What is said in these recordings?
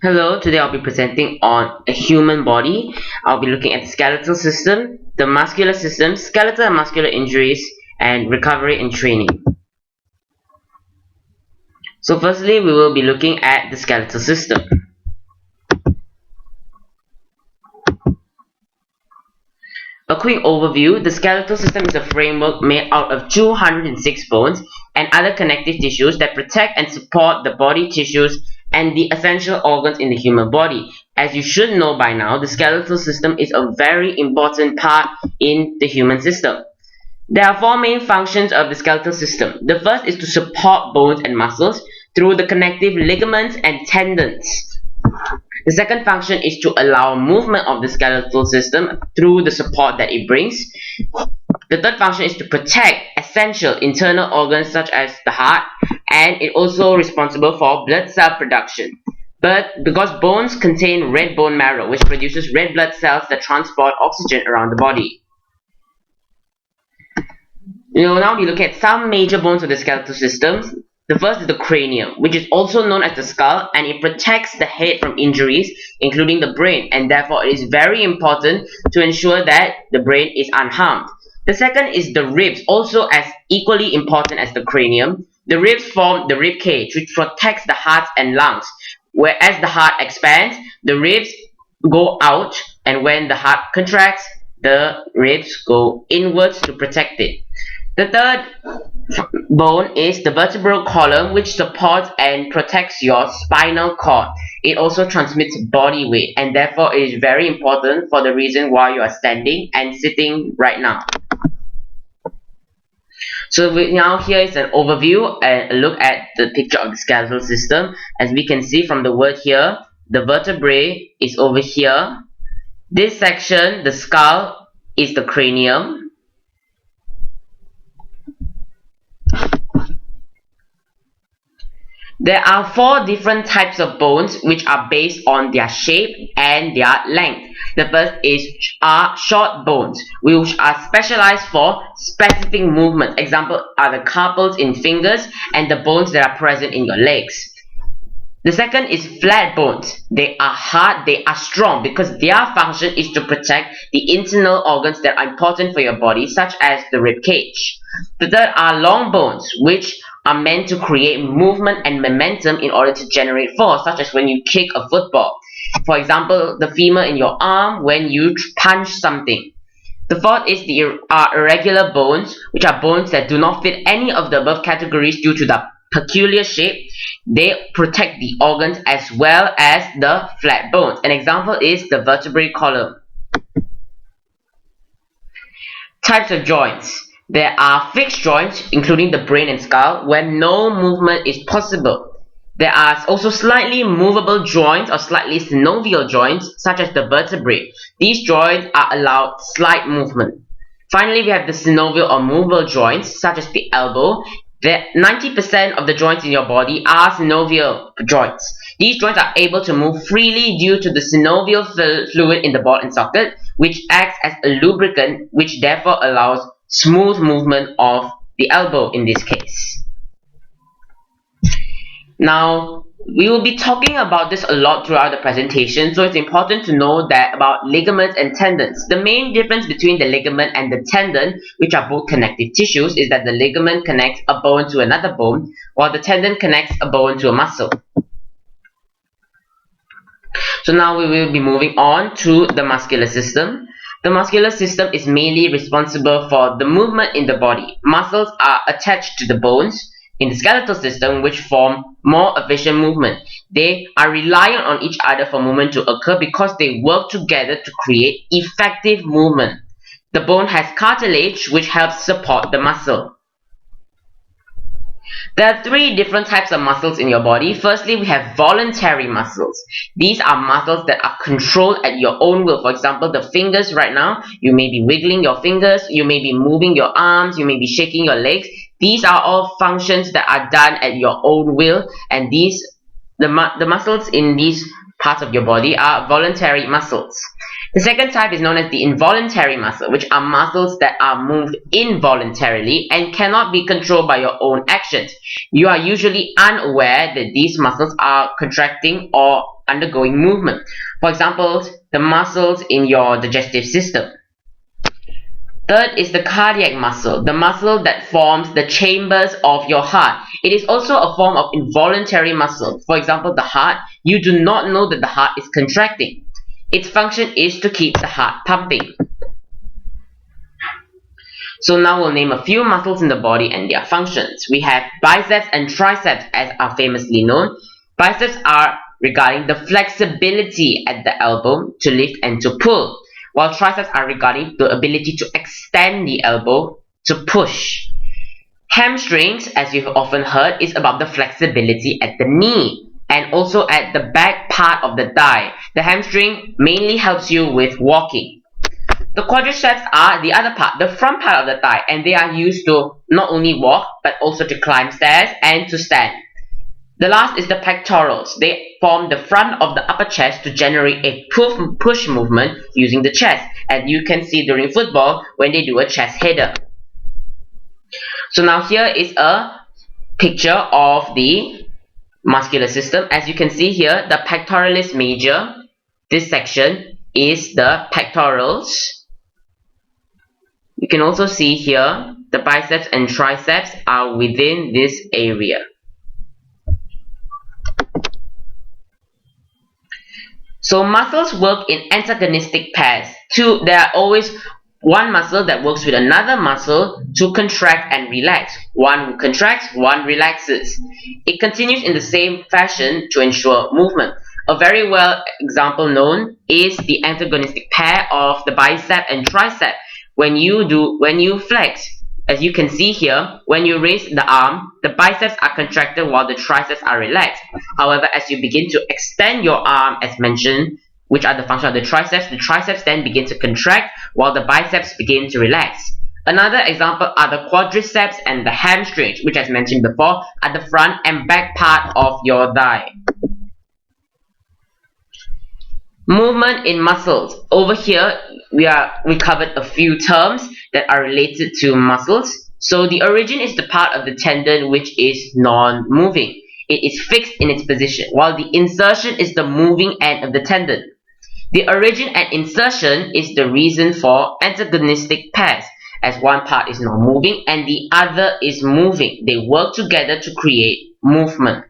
Hello, today I'll be presenting on a human body. I'll be looking at the skeletal system, the muscular system, skeletal and muscular injuries, and recovery and training. So firstly, we will be looking at the skeletal system. A quick overview, the skeletal system is a framework made out of 206 bones and other connective tissues that protect and support the body tissues and the essential organs in the human body. As you should know by now, the skeletal system is a very important part in the human system. There are four main functions of the skeletal system. The first is to support bones and muscles through the connective ligaments and tendons. The second function is to allow movement of the skeletal system through the support that it brings. The third function is to protect essential internal organs such as the heart, and it also responsible for blood cell production. But because bones contain red bone marrow, which produces red blood cells that transport oxygen around the body. Now we look at some major bones of the skeletal system. The first is the cranium, which is also known as the skull, and it protects the head from injuries, including the brain, and therefore it is very important to ensure that the brain is unharmed. The second is the ribs, also as equally important as the cranium. The ribs form the rib cage, which protects the heart and lungs. Whereas the heart expands, the ribs go out, and when the heart contracts, the ribs go inwards to protect it. The third bone is the vertebral column, which supports and protects your spinal cord. It also transmits body weight, and therefore it is very important for the reason why you are standing and sitting right now. So now here is an overview and a look at the picture of the skeletal system. As we can see from the word here, the vertebrae is over here. This section, the skull, is the cranium. There are four different types of bones which are based on their shape and their length. The first is short bones, which are specialized for specific movements. Example are the carpals in fingers and the bones that are present in your legs. The second is flat bones. They are hard, they are strong because their function is to protect the internal organs that are important for your body, such as the rib cage. The third are long bones, which are meant to create movement and momentum in order to generate force, such as when you kick a football. For example, the femur in your arm when you punch something. The fourth is the irregular bones, which are bones that do not fit any of the above categories due to the peculiar shape. They protect the organs as well as the flat bones. An example is the vertebral column. Types of joints. There are fixed joints, including the brain and skull, where no movement is possible. There are also slightly movable joints or slightly synovial joints, such as the vertebrae. These joints are allowed slight movement. Finally, we have the synovial or movable joints, such as the elbow. 90% of the joints in your body are synovial joints. These joints are able to move freely due to the synovial fluid in the ball and socket, which acts as a lubricant, which therefore allows smooth movement of the elbow in this case. Now, we will be talking about this a lot throughout the presentation, so it's important to know that about ligaments and tendons. The main difference between the ligament and the tendon, which are both connective tissues, is that the ligament connects a bone to another bone, while the tendon connects a bone to a muscle. So now we will be moving on to the muscular system. The muscular system is mainly responsible for the movement in the body. Muscles are attached to the bones in the skeletal system, which form more efficient movement. They are reliant on each other for movement to occur because they work together to create effective movement. The bone has cartilage, which helps support the muscle. There are three different types of muscles in your body. Firstly, we have voluntary muscles. These are muscles that are controlled at your own will. For example, the fingers right now, you may be wiggling your fingers, you may be moving your arms, you may be shaking your legs. These are all functions that are done at your own will, and the muscles in these parts of your body are voluntary muscles. The second type is known as the involuntary muscle, which are muscles that are moved involuntarily and cannot be controlled by your own actions. You are usually unaware that these muscles are contracting or undergoing movement. For example, the muscles in your digestive system. Third is the cardiac muscle, the muscle that forms the chambers of your heart. It is also a form of involuntary muscle. For example, the heart, you do not know that the heart is contracting. Its function is to keep the heart pumping. So now we'll name a few muscles in the body and their functions. We have biceps and triceps, as are famously known. Biceps are regarding the flexibility at the elbow to lift and to pull, while triceps are regarding the ability to extend the elbow to push. Hamstrings, as you've often heard, is about the flexibility at the knee and also at the back part of the thigh. The hamstring mainly helps you with walking. The quadriceps are the other part, the front part of the thigh, and they are used to not only walk but also to climb stairs and to stand. The last is the pectorals. They form the front of the upper chest to generate a push movement using the chest, and you can see during football when they do a chest header. So now here is a picture of the muscular system. As you can see here, the pectoralis major, this section is the pectorals. You can also see here the biceps and triceps are within this area. So muscles work in antagonistic pairs. There are always one muscle that works with another muscle to contract and relax. One contracts, one relaxes. It continues in the same fashion to ensure movement. A very well example known is the antagonistic pair of the bicep and tricep. When you flex, as you can see here, when you raise the arm, the biceps are contracted while the triceps are relaxed. However, as you begin to extend your arm, as mentioned, which are the function of the triceps then begin to contract while the biceps begin to relax. Another example are the quadriceps and the hamstrings, which as mentioned before, are the front and back part of your thigh. Movement in muscles. Over here, we covered a few terms that are related to muscles. So the origin is the part of the tendon which is non-moving. It is fixed in its position, while the insertion is the moving end of the tendon. The origin and insertion is the reason for antagonistic pairs, as one part is non-moving and the other is moving. They work together to create movement.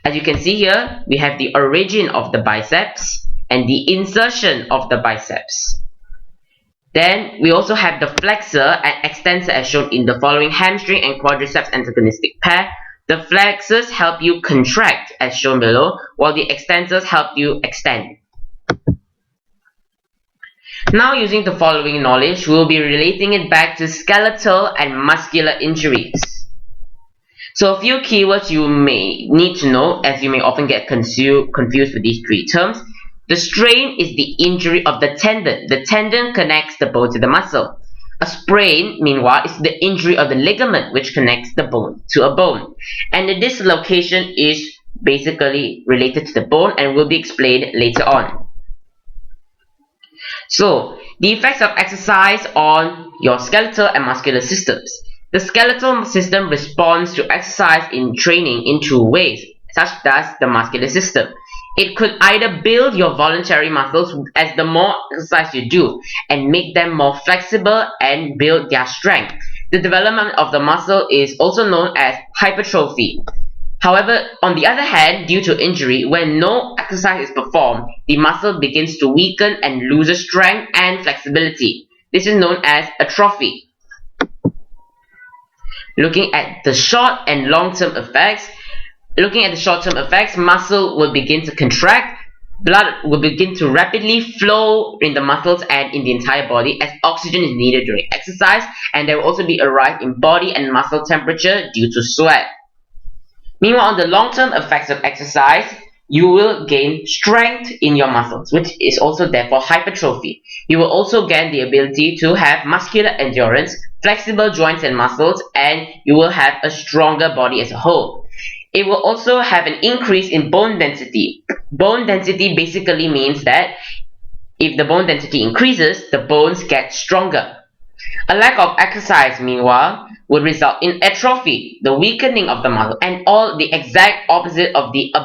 As you can see here, we have the origin of the biceps and the insertion of the biceps. Then we also have the flexor and extensor as shown in the following hamstring and quadriceps antagonistic pair. The flexors help you contract as shown below, while the extensors help you extend. Now using the following knowledge, we will be relating it back to skeletal and muscular injuries. So a few keywords you may need to know, as you may often get confused with these three terms. The strain is the injury of the tendon. The tendon connects the bone to the muscle. A sprain, meanwhile, is the injury of the ligament which connects the bone to a bone. And the dislocation is basically related to the bone and will be explained later on. So, the effects of exercise on your skeletal and muscular systems. The skeletal system responds to exercise in training in two ways, such does the muscular system. It could either build your voluntary muscles as the more exercise you do and make them more flexible and build their strength. The development of the muscle is also known as hypertrophy. However, on the other hand, due to injury, when no exercise is performed, the muscle begins to weaken and loses strength and flexibility. This is known as atrophy. Looking at the short and long-term effects, muscle will begin to contract, blood will begin to rapidly flow in the muscles and in the entire body as oxygen is needed during exercise, and there will also be a rise in body and muscle temperature due to sweat. Meanwhile, on the long-term effects of exercise, you will gain strength in your muscles, which is also therefore hypertrophy. You will also gain the ability to have muscular endurance, flexible joints and muscles, and you will have a stronger body as a whole. It will also have an increase in bone density. Bone density basically means that if the bone density increases, the bones get stronger. A lack of exercise, meanwhile, would result in atrophy, the weakening of the muscle, and all the exact opposite of the